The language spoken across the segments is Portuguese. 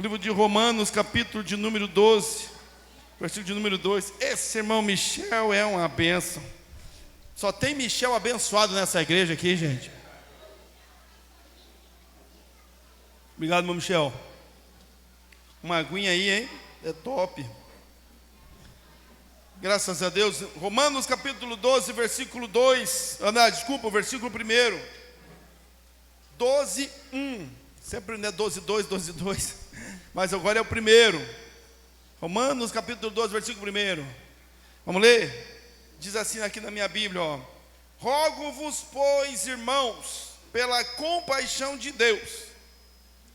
Livro de Romanos, capítulo de número 12, versículo de número 2. Esse irmão Michel é uma bênção. Só tem Michel abençoado nessa igreja aqui, gente. Obrigado, irmão Michel. Uma aguinha aí, hein? É top. Graças a Deus. Romanos capítulo 12, versículo 2. Versículo 1. 12, 1. Sempre não é 12, 2, 12, 2. Mas agora é o primeiro. Romanos capítulo 12, versículo 1. Vamos ler? Diz assim aqui na minha Bíblia, ó. Rogo-vos, pois, irmãos, pela compaixão de Deus,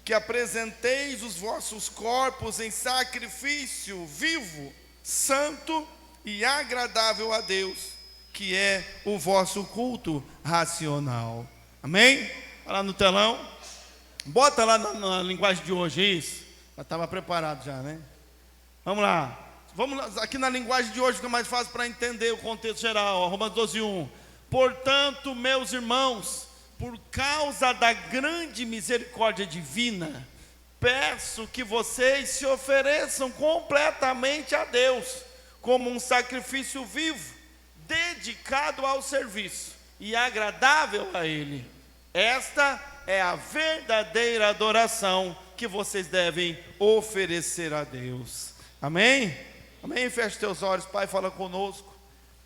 que apresenteis os vossos corpos em sacrifício vivo, santo e agradável a Deus, que é o vosso culto racional. Amém? Olha lá no telão. Bota lá na linguagem de hoje isso. Já estava preparado já, né? Vamos lá. Vamos lá. Aqui na linguagem de hoje fica mais fácil para entender o contexto geral. Ó, Romanos 12, 1. Portanto, meus irmãos, por causa da grande misericórdia divina, peço que vocês se ofereçam completamente a Deus, como um sacrifício vivo, dedicado ao serviço e agradável a Ele. Esta é a verdadeira adoração que vocês devem oferecer a Deus. Amém? Amém? Feche teus olhos, Pai, fala conosco.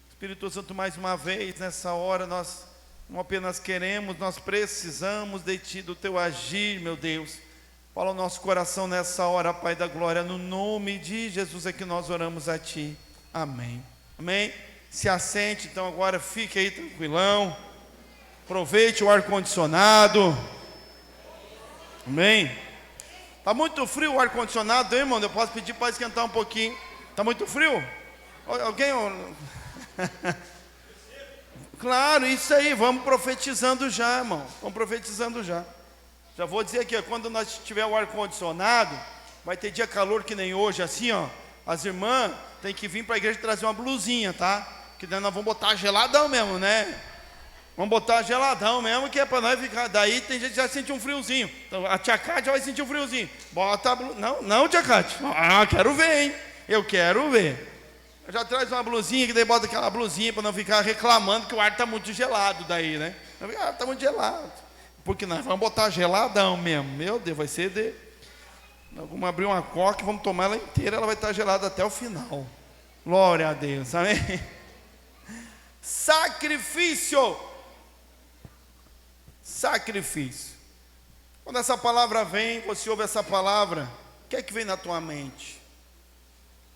Espírito Santo, mais uma vez, nessa hora, nós não apenas queremos, nós precisamos de Ti, do Teu agir, meu Deus. Fala o nosso coração nessa hora, Pai da glória, no nome de Jesus é que nós oramos a Ti. Amém. Amém? Se assente, então agora fique aí tranquilão. Aproveite o ar-condicionado. Amém? Está muito frio o ar-condicionado, hein, irmão? Eu posso pedir para esquentar um pouquinho. Está muito frio? Alguém... Claro, isso aí, vamos profetizando já, irmão. Vamos profetizando já. Já vou dizer aqui, quando nós tiver o ar-condicionado, vai ter dia calor que nem hoje, assim, ó. As irmãs têm que vir para a igreja trazer uma blusinha, tá? Que daí nós vamos botar geladão mesmo, né? Vamos botar geladão mesmo, que é para nós ficar. Daí tem gente que já sente um friozinho. Então, a tia Cátia vai sentir um friozinho. Bota a blusinha. Não, tia Cátia. Ah, quero ver, hein? Eu quero ver. Já traz uma blusinha, que daí bota aquela blusinha para não ficar reclamando que o ar está muito gelado daí, né? Ah, está muito gelado. Porque nós vamos botar geladão mesmo. Meu Deus, vai ser de... Nós vamos abrir uma coca e vamos tomar ela inteira, ela vai estar gelada até o final. Glória a Deus, amém? Sacrifício. Sacrifício. Quando essa palavra vem, você ouve essa palavra, o que é que vem na tua mente?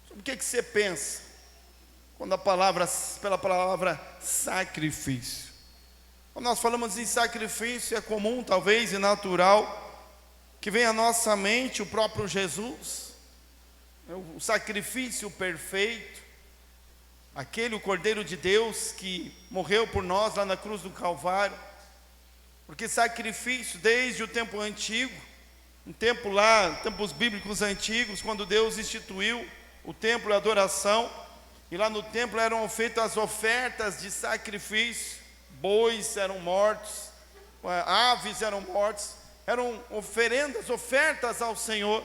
Sobre o que é que você pensa? Quando pela palavra sacrifício. Quando nós falamos em sacrifício, é comum, talvez, e natural, que vem à nossa mente o próprio Jesus, o sacrifício perfeito, aquele, o Cordeiro de Deus que morreu por nós lá na cruz do Calvário. Porque sacrifício, desde o tempo antigo, tempos bíblicos antigos, quando Deus instituiu o templo e a adoração, e lá no templo eram feitas as ofertas de sacrifício, bois eram mortos, aves eram mortos, eram ofertas ao Senhor.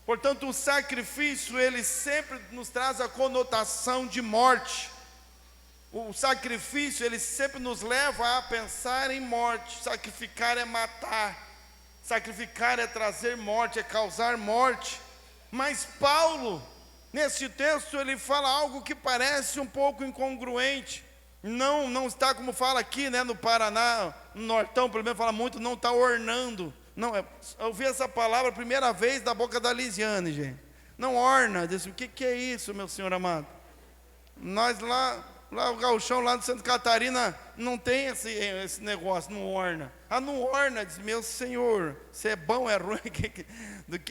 Portanto, o sacrifício, ele sempre nos traz a conotação de morte. O sacrifício, ele sempre nos leva a pensar em morte. Sacrificar é matar, sacrificar é trazer morte, é causar morte. Mas Paulo, nesse texto, ele fala algo que parece um pouco incongruente. Não está como fala aqui, né, no Paraná, no Nortão, pelo menos fala muito, não está ornando. Não, eu ouvi essa palavra a primeira vez da boca da Lisiane, gente. Não orna. Disse, o que é isso, meu Senhor amado? Nós lá o gauchão lá de Santa Catarina não tem esse negócio, não orna. Ah, não orna, diz, meu Senhor, se é bom, é ruim.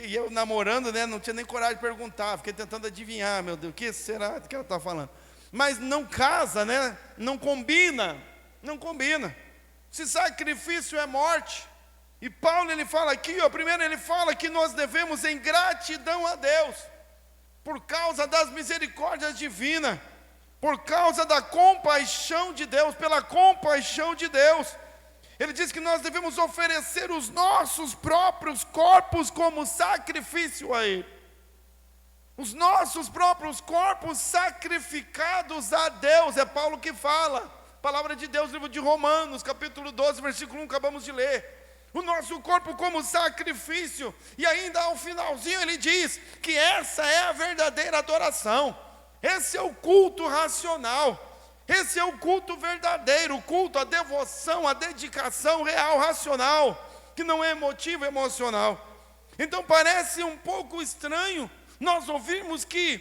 E eu namorando, né, não tinha nem coragem de perguntar, fiquei tentando adivinhar, meu Deus, o que será que ela está falando? Mas não casa, né, não combina. Se sacrifício é morte, e Paulo ele fala aqui, ó, primeiro ele fala que nós devemos em gratidão a Deus, por causa das misericórdias divinas, por causa da compaixão de Deus, pela compaixão de Deus. Ele diz que nós devemos oferecer os nossos próprios corpos como sacrifício a Ele. Os nossos próprios corpos sacrificados a Deus, é Paulo que fala. Palavra de Deus, livro de Romanos, capítulo 12, versículo 1, acabamos de ler. O nosso corpo como sacrifício. E ainda ao finalzinho ele diz que essa é a verdadeira adoração. Esse é o culto racional. Esse é o culto verdadeiro, o culto, a devoção, a dedicação real, racional, que não é emotivo, emocional. Então parece um pouco estranho nós ouvirmos que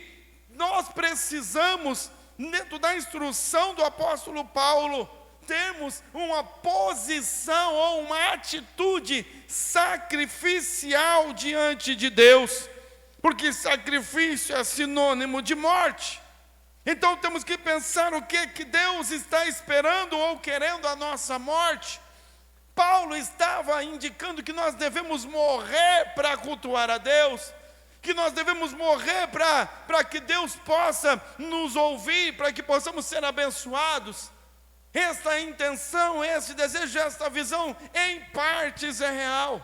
nós precisamos, dentro da instrução do apóstolo Paulo, termos uma posição ou uma atitude sacrificial diante de Deus, porque sacrifício é sinônimo de morte. Então temos que pensar o que Deus está esperando ou querendo a nossa morte. Paulo estava indicando que nós devemos morrer para cultuar a Deus, que nós devemos morrer para que Deus possa nos ouvir, para que possamos ser abençoados. Esta intenção, esse desejo, esta visão, em partes é real,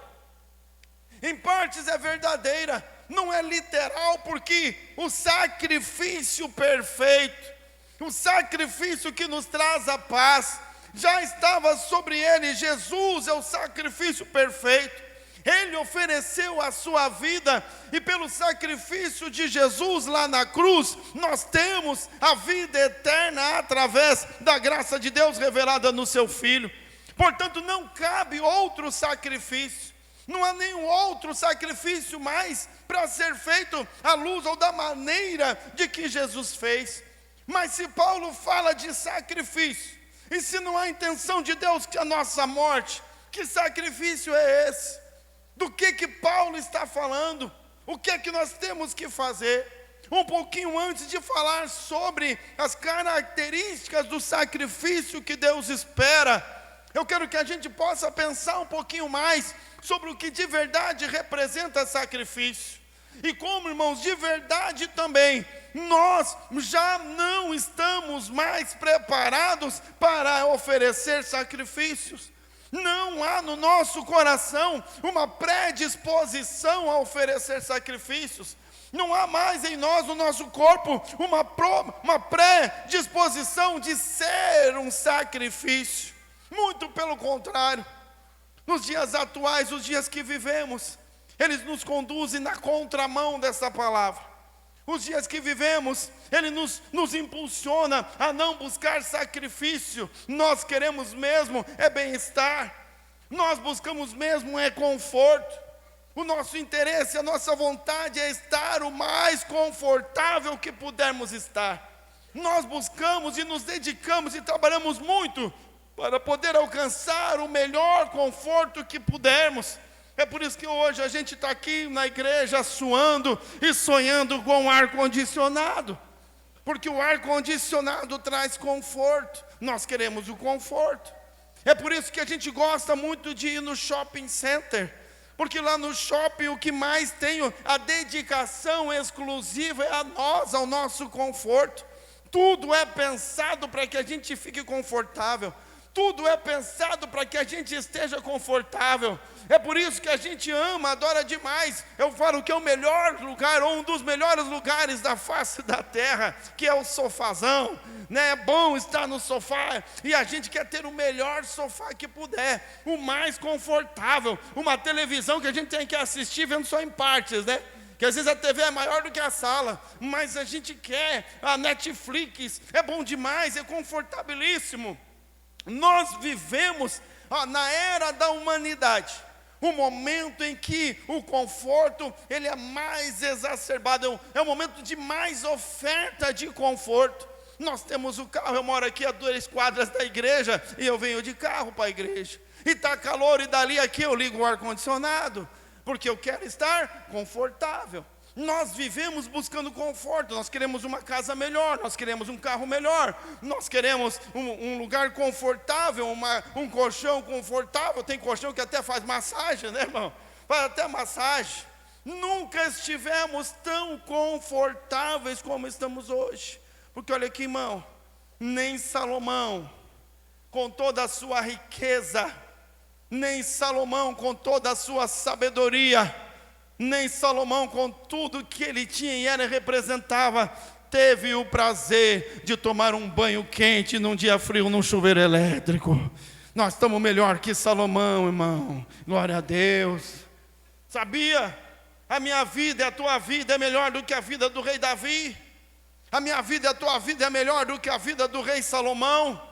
em partes é verdadeira. Não é literal, porque o sacrifício perfeito, o sacrifício que nos traz a paz, já estava sobre ele. Jesus é o sacrifício perfeito. Ele ofereceu a sua vida, e pelo sacrifício de Jesus lá na cruz, nós temos a vida eterna através da graça de Deus revelada no seu Filho. Portanto, não cabe outro sacrifício. Não há nenhum outro sacrifício mais para ser feito à luz ou da maneira de que Jesus fez. Mas se Paulo fala de sacrifício, e se não há intenção de Deus que a nossa morte, que sacrifício é esse? Do que Paulo está falando? O que é que nós temos que fazer? Um pouquinho antes de falar sobre as características do sacrifício que Deus espera, eu quero que a gente possa pensar um pouquinho mais sobre o que de verdade representa sacrifício. E como, irmãos, de verdade também, nós já não estamos mais preparados para oferecer sacrifícios. Não há no nosso coração uma predisposição a oferecer sacrifícios. Não há mais em nós, no nosso corpo, uma predisposição de ser um sacrifício. Muito pelo contrário. Nos dias atuais, os dias que vivemos, eles nos conduzem na contramão dessa palavra. Os dias que vivemos, ele nos impulsiona a não buscar sacrifício. Nós queremos mesmo é bem-estar. Nós buscamos mesmo é conforto. O nosso interesse, a nossa vontade é estar o mais confortável que pudermos estar. Nós buscamos e nos dedicamos e trabalhamos muito para poder alcançar o melhor conforto que pudermos. É por isso que hoje a gente está aqui na igreja suando e sonhando com o ar-condicionado, porque o ar-condicionado traz conforto. Nós queremos o conforto. É por isso que a gente gosta muito de ir no shopping center, porque lá no shopping o que mais tem, a dedicação exclusiva é a nós, ao nosso conforto. Tudo é pensado para que a gente fique confortável. Tudo é pensado para que a gente esteja confortável. É por isso que a gente ama, adora demais. Eu falo que é o melhor lugar, ou um dos melhores lugares da face da terra, que é o sofazão, né? É bom estar no sofá, e a gente quer ter o melhor sofá que puder, o mais confortável, uma televisão que a gente tem que assistir vendo só em partes, né? Que às vezes a TV é maior do que a sala, mas a gente quer a Netflix, é bom demais, é confortabilíssimo. Nós vivemos na era da humanidade, um momento em que o conforto ele é mais exacerbado, é um momento de mais oferta de conforto. Nós temos o carro, eu moro aqui a 2 quadras da igreja, e eu venho de carro para a igreja, e está calor, e dali aqui eu ligo o ar-condicionado, porque eu quero estar confortável. Nós vivemos buscando conforto, nós queremos uma casa melhor, nós queremos um carro melhor, nós queremos um lugar confortável, um colchão confortável. Tem colchão que até faz massagem, né, irmão? Faz até massagem. Nunca estivemos tão confortáveis como estamos hoje. Porque olha aqui, irmão, nem Salomão, com toda a sua riqueza, Nem Salomão, com toda a sua sabedoria, nem Salomão, com tudo que ele tinha e era representava, teve o prazer de tomar um banho quente num dia frio, num chuveiro elétrico. Nós estamos melhor que Salomão, irmão. Glória a Deus. Sabia? A minha vida e a tua vida é melhor do que a vida do rei Davi. A minha vida e a tua vida é melhor do que a vida do rei Salomão.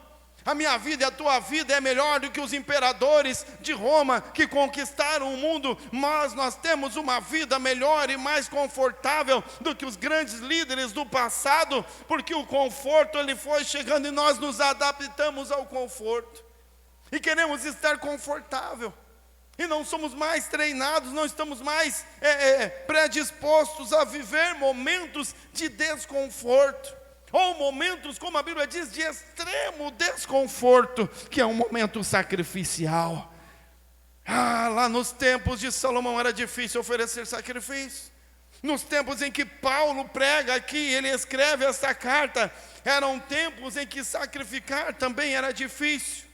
A minha vida e a tua vida é melhor do que os imperadores de Roma que conquistaram o mundo, mas nós temos uma vida melhor e mais confortável do que os grandes líderes do passado, porque o conforto ele foi chegando e nós nos adaptamos ao conforto. E queremos estar confortável. E não somos mais treinados, não estamos mais predispostos a viver momentos de desconforto. Ou momentos, como a Bíblia diz, de extremo desconforto, que é um momento sacrificial. Lá nos tempos de Salomão era difícil oferecer sacrifício. Nos tempos em que Paulo prega aqui, ele escreve essa carta, eram tempos em que sacrificar também era difícil.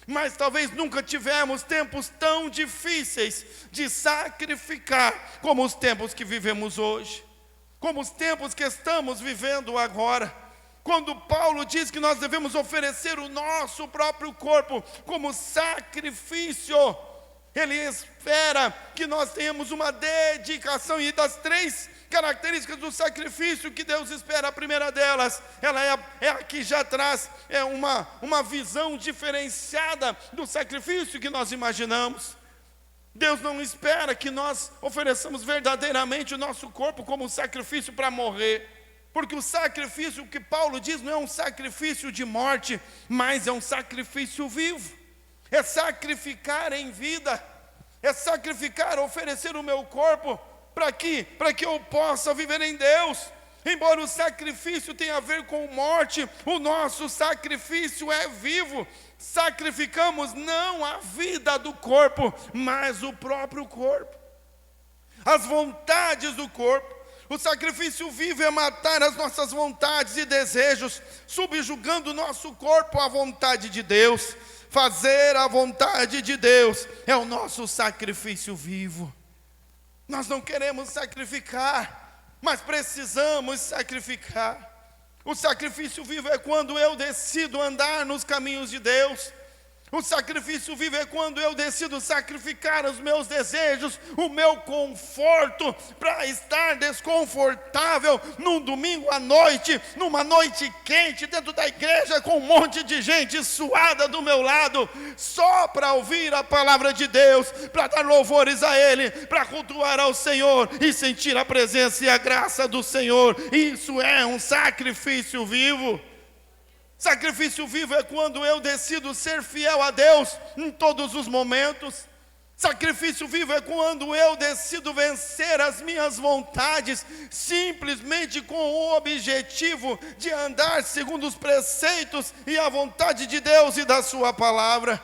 Mas talvez nunca tivemos tempos tão difíceis de sacrificar como os tempos que vivemos hoje, como os tempos que estamos vivendo agora. Quando Paulo diz que nós devemos oferecer o nosso próprio corpo como sacrifício, ele espera que nós tenhamos uma dedicação. E das 3 características do sacrifício que Deus espera, a primeira delas, ela é a que já traz uma visão diferenciada do sacrifício que nós imaginamos. Deus não espera que nós ofereçamos verdadeiramente o nosso corpo como sacrifício para morrer. Porque o sacrifício que Paulo diz não é um sacrifício de morte, mas é um sacrifício vivo. É sacrificar em vida, é sacrificar, oferecer o meu corpo para que eu possa viver em Deus. Embora o sacrifício tenha a ver com morte, o nosso sacrifício é vivo. Sacrificamos não a vida do corpo, mas o próprio corpo, as vontades do corpo. O sacrifício vivo é matar as nossas vontades e desejos, subjugando o nosso corpo à vontade de Deus. Fazer a vontade de Deus é o nosso sacrifício vivo. Nós não queremos sacrificar, mas precisamos sacrificar. O sacrifício vivo é quando eu decido andar nos caminhos de Deus. O sacrifício vivo é quando eu decido sacrificar os meus desejos, o meu conforto, para estar desconfortável num domingo à noite, numa noite quente, dentro da igreja, com um monte de gente suada do meu lado, só para ouvir a palavra de Deus, para dar louvores a Ele, para cultuar ao Senhor e sentir a presença e a graça do Senhor. Isso é um sacrifício vivo. Sacrifício vivo é quando eu decido ser fiel a Deus em todos os momentos. Sacrifício vivo é quando eu decido vencer as minhas vontades, simplesmente com o objetivo de andar segundo os preceitos e a vontade de Deus e da sua palavra.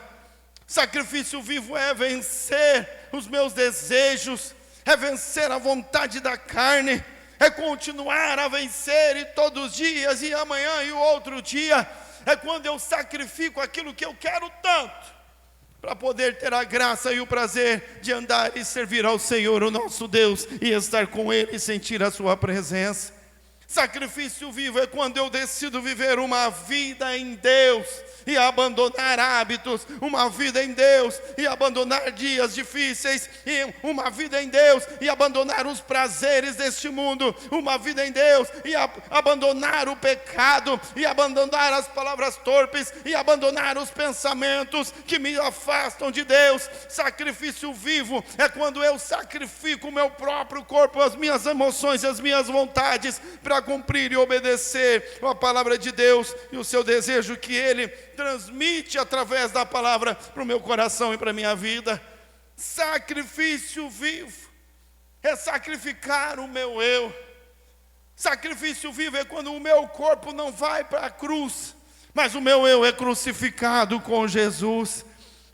Sacrifício vivo é vencer os meus desejos, é vencer a vontade da carne, é continuar a vencer e todos os dias, e amanhã e o outro dia. É quando eu sacrifico aquilo que eu quero tanto, para poder ter a graça e o prazer de andar e servir ao Senhor, o nosso Deus, e estar com Ele e sentir a sua presença. Sacrifício vivo é quando eu decido viver uma vida em Deus e abandonar hábitos, uma vida em Deus e abandonar dias difíceis, e uma vida em Deus e abandonar os prazeres deste mundo, uma vida em Deus e abandonar o pecado, e abandonar as palavras torpes, e abandonar os pensamentos que me afastam de Deus. Sacrifício vivo é quando eu sacrifico o meu próprio corpo, as minhas emoções e as minhas vontades, para cumprir e obedecer a palavra de Deus e o seu desejo que Ele transmite através da palavra para o meu coração e para a minha vida. Sacrifício vivo é sacrificar o meu eu. Sacrifício vivo é quando o meu corpo não vai para a cruz, mas o meu eu é crucificado com Jesus.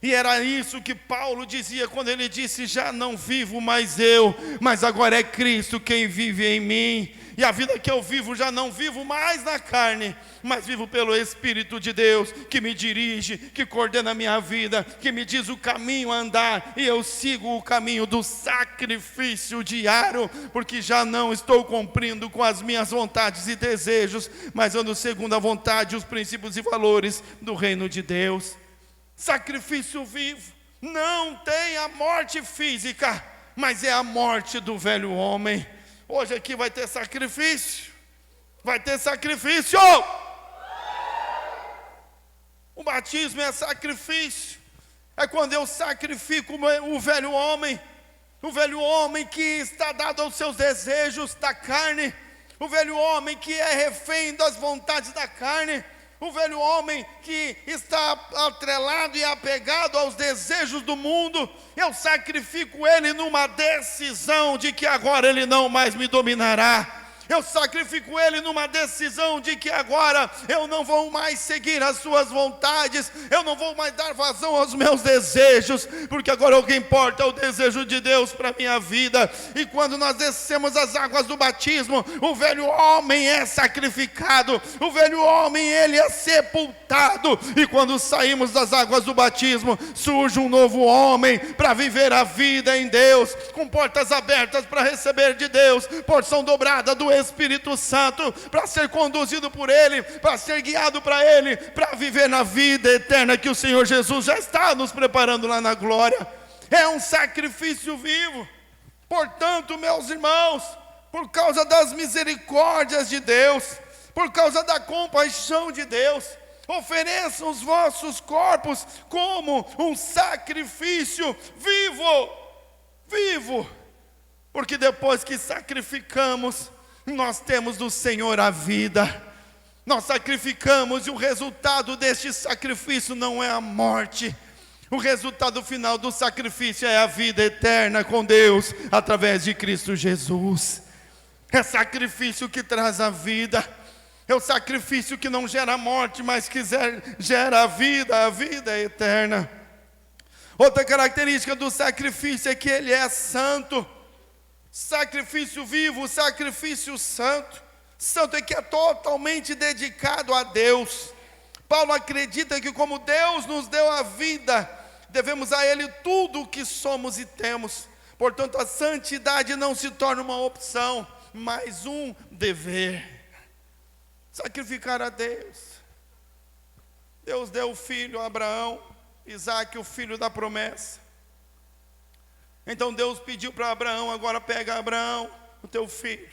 E era isso que Paulo dizia quando ele disse: já não vivo mais eu, mas agora é Cristo quem vive em mim. E a vida que eu vivo, já não vivo mais na carne, mas vivo pelo Espírito de Deus, que me dirige, que coordena a minha vida, que me diz o caminho a andar, e eu sigo o caminho do sacrifício diário, porque já não estou cumprindo com as minhas vontades e desejos, mas ando segundo a vontade, os princípios e valores do reino de Deus. Sacrifício vivo não tem a morte física, mas é a morte do velho homem. Hoje aqui vai ter sacrifício. Vai ter sacrifício. O batismo é sacrifício. É quando eu sacrifico o velho homem. O velho homem que está dado aos seus desejos da carne. O velho homem que é refém das vontades da carne. O velho homem que está atrelado e apegado aos desejos do mundo, eu sacrifico ele numa decisão de que agora ele não mais me dominará. Eu sacrifico ele numa decisão de que agora eu não vou mais seguir as suas vontades, eu não vou mais dar vazão aos meus desejos, porque agora o que importa é o desejo de Deus para a minha vida. E quando nós descemos as águas do batismo, o velho homem é sacrificado, o velho homem ele é sepultado, e quando saímos das águas do batismo, surge um novo homem para viver a vida em Deus, com portas abertas para receber de Deus, porção dobrada do Espírito Santo, para ser conduzido por Ele, para ser guiado para Ele, para viver na vida eterna que o Senhor Jesus já está nos preparando lá na glória. É um sacrifício vivo. Portanto, meus irmãos, por causa das misericórdias de Deus, por causa da compaixão de Deus, ofereçam os vossos corpos como um sacrifício vivo, porque depois que sacrificamos, nós temos do Senhor a vida. Nós sacrificamos e o resultado deste sacrifício não é a morte. O resultado final do sacrifício é a vida eterna com Deus através de Cristo Jesus. É sacrifício que traz a vida. É o sacrifício que não gera morte, mas que gera a vida eterna. Outra característica do sacrifício é que ele é santo. Sacrifício vivo, sacrifício santo. Santo é que é totalmente dedicado a Deus. Paulo acredita que como Deus nos deu a vida, devemos a Ele tudo o que somos e temos. Portanto, a santidade não se torna uma opção, mas um dever. Sacrificar a Deus. Deus deu o filho a Abraão, Isaque, o filho da promessa. Então Deus pediu para Abraão: agora pega, Abraão, o teu filho,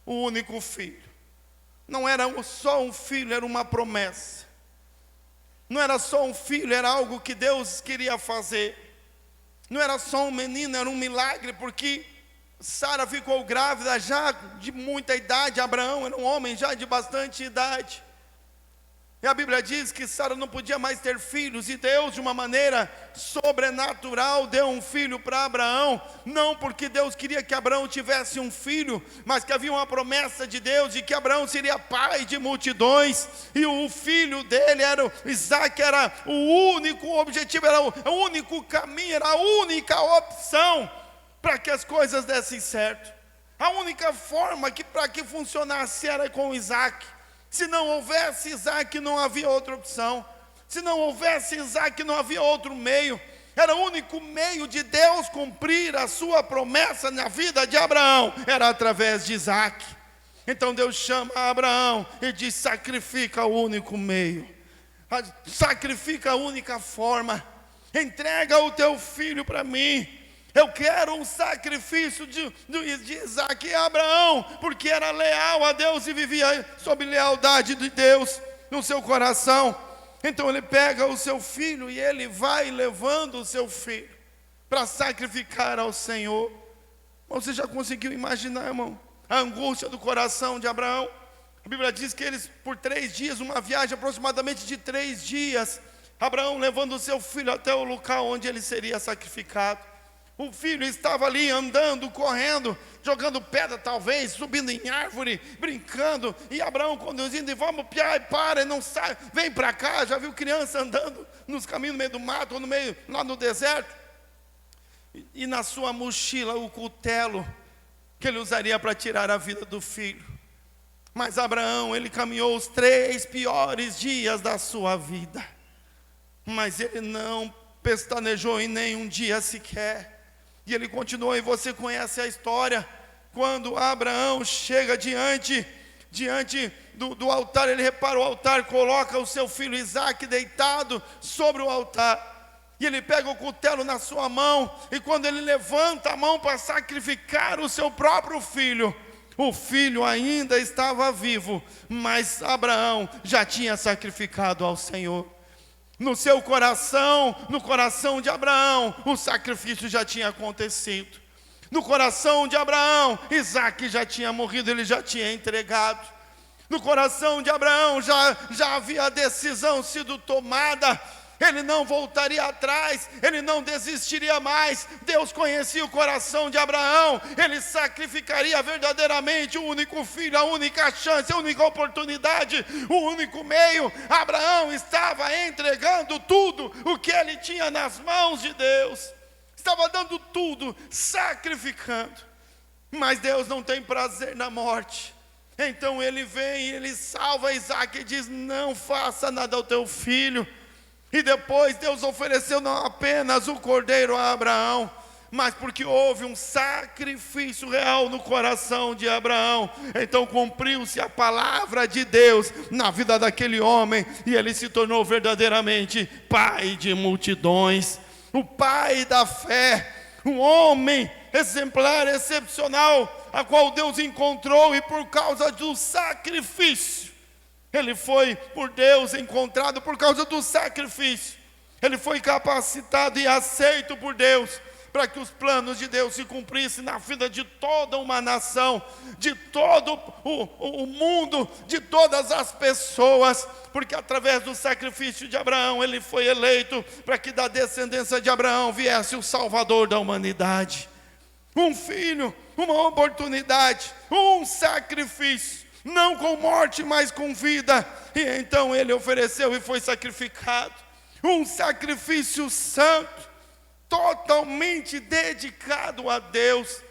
o único filho. Não era só um filho, era uma promessa. Não era só um filho, era algo que Deus queria fazer. Não era só um menino, era um milagre, porque Sara ficou grávida já de muita idade. Abraão era um homem já de bastante idade. E a Bíblia diz que Sara não podia mais ter filhos, e Deus, de uma maneira sobrenatural, deu um filho para Abraão. Não porque Deus queria que Abraão tivesse um filho, mas que havia uma promessa de Deus de que Abraão seria pai de multidões, e o filho dele era Isaque. Era o único objetivo, era o único caminho, era a única opção para que as coisas dessem certo. A única forma para que funcionasse era com Isaque. Se não houvesse Isaque, não havia outra opção. Se não houvesse Isaque, não havia outro meio. Era o único meio de Deus cumprir a sua promessa na vida de Abraão, era através de Isaque. Então Deus chama Abraão e diz: sacrifica o único meio, sacrifica a única forma, entrega o teu filho para mim. Eu quero um sacrifício de Isaque e Abraão, porque era leal a Deus e vivia sob lealdade de Deus no seu coração. Então ele pega o seu filho e ele vai levando o seu filho para sacrificar ao Senhor. Você já conseguiu imaginar, irmão, a angústia do coração de Abraão? A Bíblia diz que eles, por 3 dias, uma viagem aproximadamente de 3 dias, Abraão levando o seu filho até o local onde ele seria sacrificado. O filho estava ali andando, correndo, jogando pedra talvez, subindo em árvore, brincando, e Abraão conduzindo, e vamos, pai, para, não sai, vem para cá. Já viu criança andando nos caminhos no meio do mato, ou no meio, lá no deserto? E na sua mochila o cutelo que ele usaria para tirar a vida do filho. Mas Abraão, ele caminhou os 3 piores dias da sua vida, mas ele não pestanejou em nenhum dia sequer. E ele continuou, e você conhece a história. Quando Abraão chega diante do altar, ele repara o altar, coloca o seu filho Isaque deitado sobre o altar, e ele pega o cutelo na sua mão, e quando ele levanta a mão para sacrificar o seu próprio filho, o filho ainda estava vivo, mas Abraão já tinha sacrificado ao Senhor. No seu coração, no coração de Abraão, o sacrifício já tinha acontecido. No coração de Abraão, Isaque já tinha morrido, ele já tinha entregado. No coração de Abraão já havia a decisão sido tomada. Ele não voltaria atrás, ele não desistiria mais. Deus conhecia o coração de Abraão, ele sacrificaria verdadeiramente o único filho, a única chance, a única oportunidade, o único meio. Abraão estava entregando tudo o que ele tinha nas mãos de Deus, estava dando tudo, sacrificando. Mas Deus não tem prazer na morte. Então ele vem e ele salva Isaque e diz: não faça nada ao teu filho. E depois Deus ofereceu não apenas o cordeiro a Abraão, mas porque houve um sacrifício real no coração de Abraão, então cumpriu-se a palavra de Deus na vida daquele homem, e ele se tornou verdadeiramente pai de multidões, o pai da fé, um homem exemplar, excepcional, a qual Deus encontrou, e por causa do sacrifício, ele foi por Deus encontrado. Por causa do sacrifício, ele foi capacitado e aceito por Deus, para que os planos de Deus se cumprissem na vida de toda uma nação, de todo o mundo, de todas as pessoas, porque através do sacrifício de Abraão, ele foi eleito para que da descendência de Abraão viesse o Salvador da humanidade. Um filho, uma oportunidade, um sacrifício, não com morte, mas com vida. E então ele ofereceu e foi sacrificado. Um sacrifício santo, totalmente dedicado a Deus,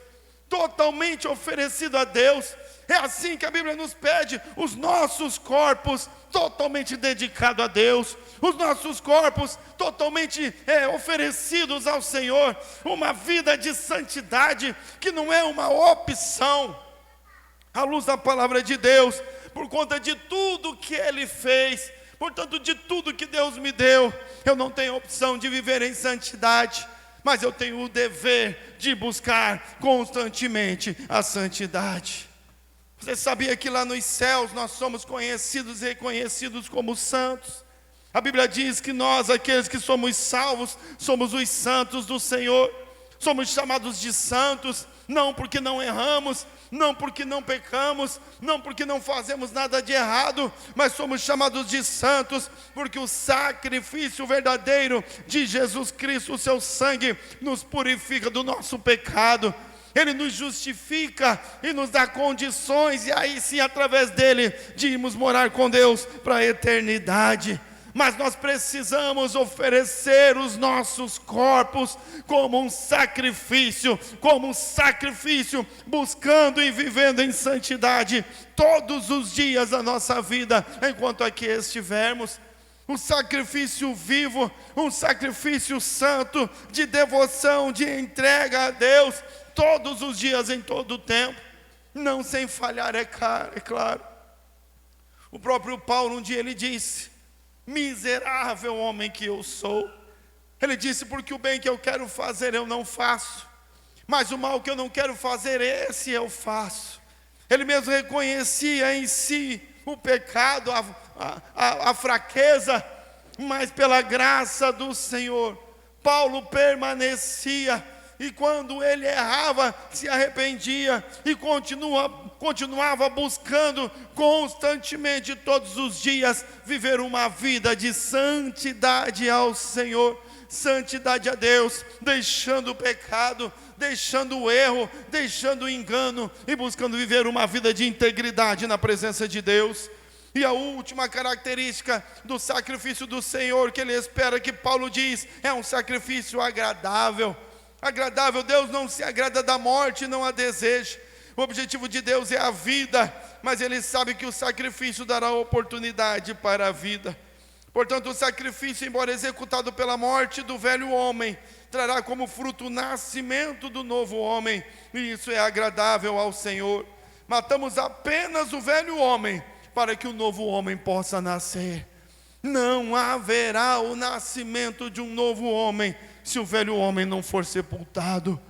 totalmente oferecido a Deus. É assim que a Bíblia nos pede: os nossos corpos totalmente dedicados a Deus, os nossos corpos totalmente oferecidos ao Senhor. Uma vida de santidade que não é uma opção, à luz da palavra de Deus, por conta de tudo que Ele fez, portanto, de tudo que Deus me deu, eu não tenho opção de viver em santidade, mas eu tenho o dever de buscar constantemente a santidade. Você sabia que lá nos céus nós somos conhecidos e reconhecidos como santos? A Bíblia diz que nós, aqueles que somos salvos, somos os santos do Senhor. Somos chamados de santos, não porque não erramos, não porque não pecamos, não porque não fazemos nada de errado, mas somos chamados de santos porque o sacrifício verdadeiro de Jesus Cristo, o seu sangue, nos purifica do nosso pecado. Ele nos justifica e nos dá condições, e aí sim, através dele, de irmos morar com Deus para a eternidade. Mas nós precisamos oferecer os nossos corpos como um sacrifício, buscando e vivendo em santidade todos os dias da nossa vida, enquanto aqui estivermos. Um sacrifício vivo, um sacrifício santo, de devoção, de entrega a Deus, todos os dias, em todo o tempo, não sem falhar, é claro. O próprio Paulo, um dia ele disse: miserável homem que eu sou. Ele disse: porque o bem que eu quero fazer eu não faço, mas o mal que eu não quero fazer, esse eu faço. Ele mesmo reconhecia em si o pecado, a fraqueza, mas pela graça do Senhor, Paulo permanecia, e quando ele errava, se arrependia e continuava buscando constantemente, todos os dias, viver uma vida de santidade ao Senhor, santidade a Deus, deixando o pecado, deixando o erro, deixando o engano e buscando viver uma vida de integridade na presença de Deus. E a última característica do sacrifício do Senhor que Ele espera, que Paulo diz, é um sacrifício agradável. Agradável, Deus não se agrada da morte, não a deseja. O objetivo de Deus é a vida, mas Ele sabe que o sacrifício dará oportunidade para a vida. Portanto, o sacrifício, embora executado pela morte do velho homem, trará como fruto o nascimento do novo homem, e isso é agradável ao Senhor. Matamos apenas o velho homem, para que o novo homem possa nascer. Não haverá o nascimento de um novo homem, se o velho homem não for sepultado.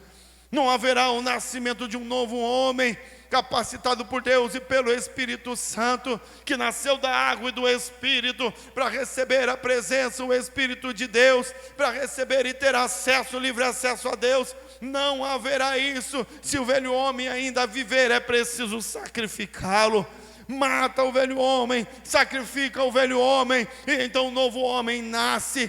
Não haverá o nascimento de um novo homem, capacitado por Deus e pelo Espírito Santo, que nasceu da água e do Espírito, para receber a presença, o Espírito de Deus, para receber e ter acesso, livre acesso a Deus. Não haverá isso, se o velho homem ainda viver, é preciso sacrificá-lo. Mata o velho homem, sacrifica o velho homem, e então o novo homem nasce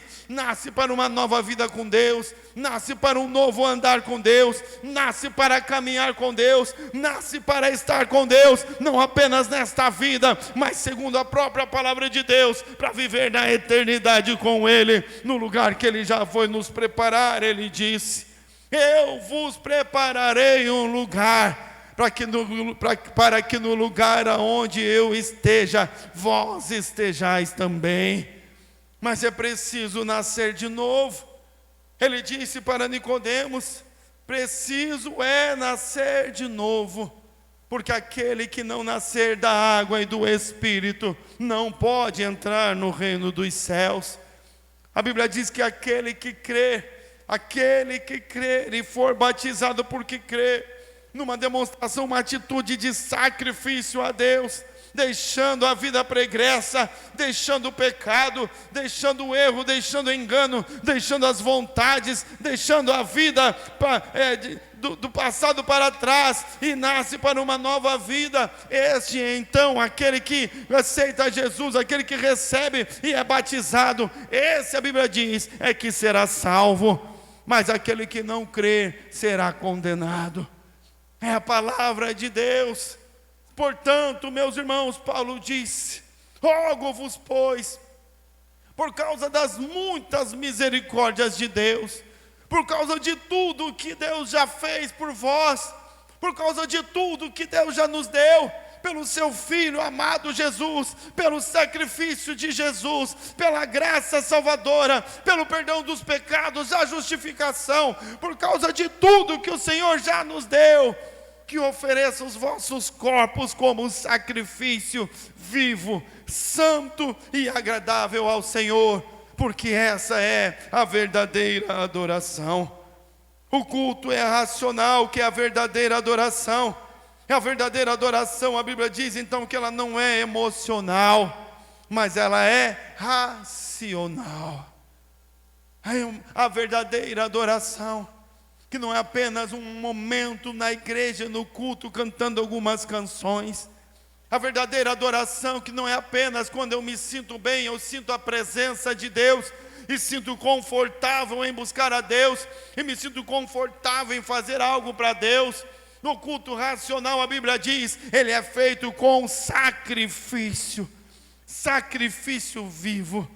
para uma nova vida com Deus, nasce para um novo andar com Deus, nasce para caminhar com Deus, nasce para estar com Deus, não apenas nesta vida, mas segundo a própria palavra de Deus, para viver na eternidade com Ele, no lugar que Ele já foi nos preparar. Ele disse: eu vos prepararei um lugar, para que no lugar aonde eu esteja, vós estejais também. Mas é preciso nascer de novo. Ele disse para Nicodemos: preciso é nascer de novo, porque aquele que não nascer da água e do Espírito não pode entrar no reino dos céus. A Bíblia diz que aquele que crer e for batizado porque crer, numa demonstração, uma atitude de sacrifício a Deus, deixando a vida pregressa, deixando o pecado, deixando o erro, deixando o engano, deixando as vontades, deixando a vida do passado para trás, e nasce para uma nova vida. Este então, aquele que aceita Jesus, aquele que recebe e é batizado, esse, a Bíblia diz, é que será salvo, mas aquele que não crer será condenado. É a palavra de Deus. Portanto, meus irmãos, Paulo disse: rogo-vos, pois, por causa das muitas misericórdias de Deus, por causa de tudo que Deus já fez por vós, por causa de tudo que Deus já nos deu, pelo seu Filho amado Jesus, pelo sacrifício de Jesus, pela graça salvadora, pelo perdão dos pecados, a justificação, por causa de tudo que o Senhor já nos deu, que ofereça os vossos corpos como um sacrifício vivo, santo e agradável ao Senhor, porque essa é a verdadeira adoração. O culto é racional, que é a verdadeira adoração. A verdadeira adoração, a Bíblia diz então que ela não é emocional, mas ela é racional. A verdadeira adoração, que não é apenas um momento na igreja, no culto, cantando algumas canções. A verdadeira adoração, que não é apenas quando eu me sinto bem, eu sinto a presença de Deus, e sinto confortável em buscar a Deus, e me sinto confortável em fazer algo para Deus. No culto racional, a Bíblia diz, ele é feito com sacrifício vivo,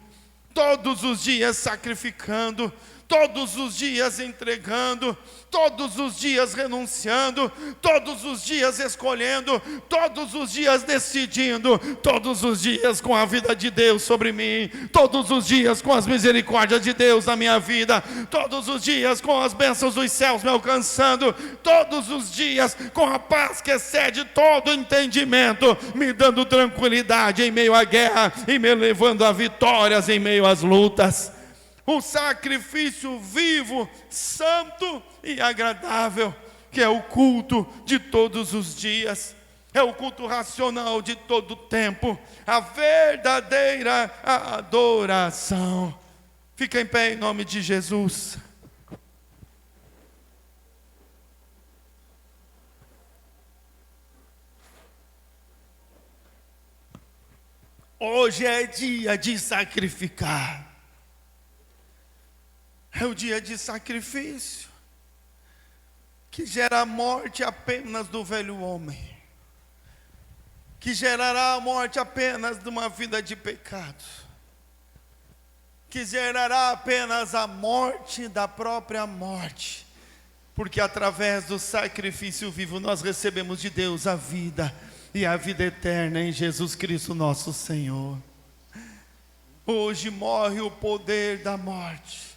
todos os dias sacrificando, todos os dias entregando, todos os dias renunciando, todos os dias escolhendo, todos os dias decidindo, todos os dias com a vida de Deus sobre mim, todos os dias com as misericórdias de Deus na minha vida, todos os dias com as bênçãos dos céus me alcançando, todos os dias com a paz que excede todo entendimento, me dando tranquilidade em meio à guerra e me levando a vitórias em meio às lutas. Um sacrifício vivo, santo e agradável, que é o culto de todos os dias, é o culto racional de todo o tempo, a verdadeira adoração. Fica em pé em nome de Jesus. Hoje é dia de sacrificar. É o dia de sacrifício, que gera a morte apenas do velho homem, que gerará a morte apenas de uma vida de pecado, que gerará apenas a morte da própria morte, porque através do sacrifício vivo nós recebemos de Deus a vida, e a vida eterna em Jesus Cristo nosso Senhor. Hoje morre o poder da morte,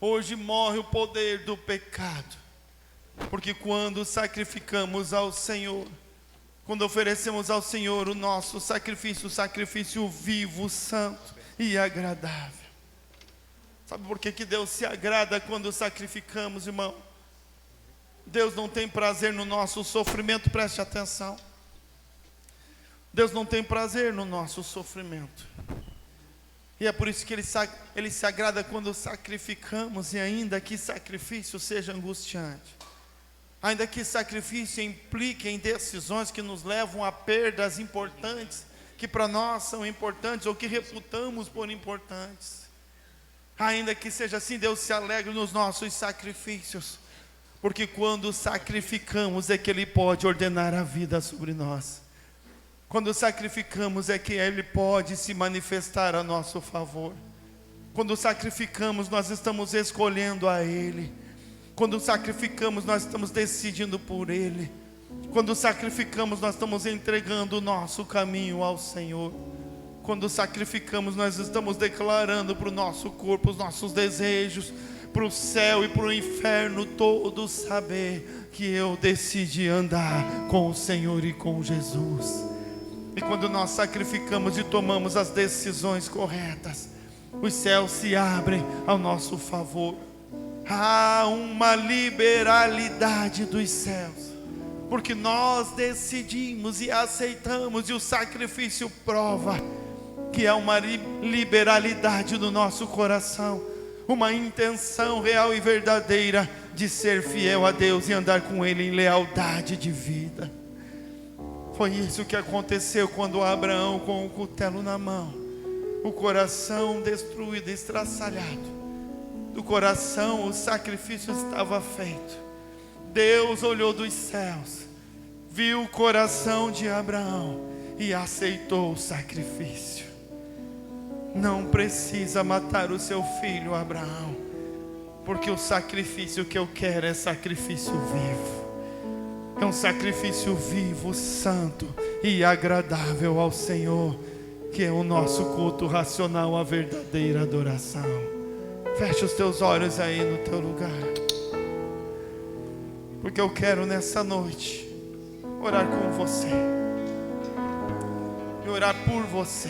hoje morre o poder do pecado, porque quando sacrificamos ao Senhor, quando oferecemos ao Senhor o nosso sacrifício, o sacrifício vivo, santo e agradável. Sabe por que Deus se agrada quando sacrificamos, irmão? Deus não tem prazer no nosso sofrimento, preste atenção. Deus não tem prazer no nosso sofrimento. E é por isso que Ele se agrada quando sacrificamos, e ainda que sacrifício seja angustiante, ainda que sacrifício implique em decisões que nos levam a perdas importantes, que para nós são importantes, ou que reputamos por importantes, ainda que seja assim, Deus se alegra nos nossos sacrifícios, porque quando sacrificamos é que Ele pode ordenar a vida sobre nós. Quando sacrificamos é que Ele pode se manifestar a nosso favor. Quando sacrificamos, nós estamos escolhendo a Ele. Quando sacrificamos, nós estamos decidindo por Ele. Quando sacrificamos, nós estamos entregando o nosso caminho ao Senhor. Quando sacrificamos, nós estamos declarando para o nosso corpo, os nossos desejos, para o céu e para o inferno todos saber que eu decidi andar com o Senhor e com Jesus. E quando nós sacrificamos e tomamos as decisões corretas, os céus se abrem ao nosso favor. Há uma liberalidade dos céus, porque nós decidimos e aceitamos, e o sacrifício prova que há uma liberalidade no nosso coração, uma intenção real e verdadeira de ser fiel a Deus e andar com Ele em lealdade de vida. Foi isso que aconteceu quando Abraão, com o cutelo na mão, o coração destruído, estraçalhado, do coração o sacrifício estava feito. Deus olhou dos céus, viu o coração de Abraão e aceitou o sacrifício. Não precisa matar o seu filho, Abraão, porque o sacrifício que eu quero é sacrifício vivo. É um sacrifício vivo, santo e agradável ao Senhor, que é o nosso culto racional, a verdadeira adoração. Feche os teus olhos aí no teu lugar, porque eu quero nessa noite orar com você e orar por você.